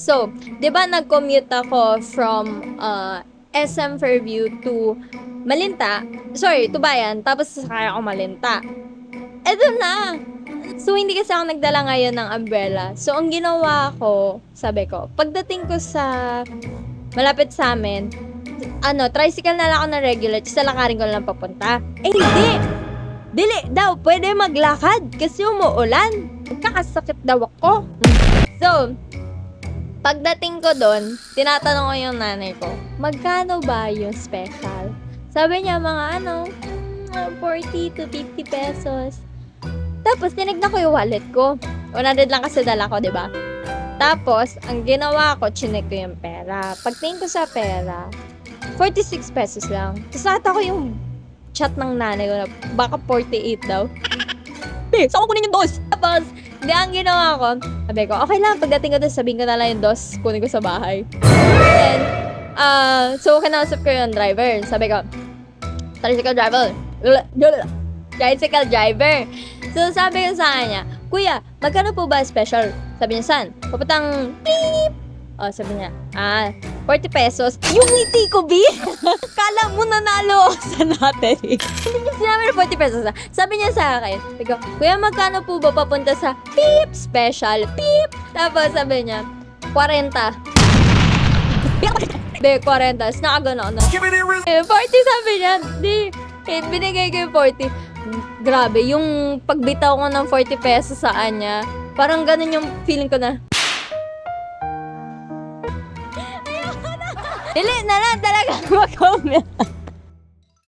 So, di ba nag-commute ako from SM Fairview to Malinta? Sorry, to Bayan. Tapos sasakay ako Malinta. Eto na! So, hindi kasi ako nagdala ngayon ng umbrella. So, ang ginawa ko, sabi ko, pagdating ko sa malapit sa amin, tricycle na lang ako na regular, tapos lalakarin ko lang papunta. Eh, hindi! Dili daw, pwede maglakad kasi umuulan. Magkakasakit daw ako. So, pagdating ko doon, tinatanong ko yung nanay ko, magkano ba yung special? Sabi niya, mga 40 to 50 pesos. Tapos, tinignan ko yung wallet ko. 100 lang kasi dala ko, di ba? Tapos, ang ginawa ko, chinek ko yung pera. Pagtingin ko sa pera, 46 pesos lang. Tapos, nakita ko yung chat ng nanay ko na baka 48 daw. Saan ko kunin yung dos? Tapos, ang ginawa ko, sabi ko, okay lang, pagdating ko doon, sabihin ko na lang yung dos, kunin ko sa bahay. Then, so, kinausap ko yung driver. Sabi ko, tricycle driver. Tricycle driver. So, sabi ko sa kanya, Kuya, magkano po ba special? Sabi niya, saan? Papuntang beep! Sabi niya, 40 pesos. Yung ngiti ko, B! Kala mo nanalo ako sa lottery. Hindi niya sinabi na 40 pesos. Sabi niya sa akin, Kuya, magkano po ba papunta sa beep special? Beep! Tapos sabi niya, 40. Be, 40. Tapos nakagano na. 40 sabi niya. Di, binigay ko yung 40. Grabe, yung pagbitaw ko ng 40 pesos sa kanya, parang ganun yung feeling ko na. Dili na lang talaga mag-comment.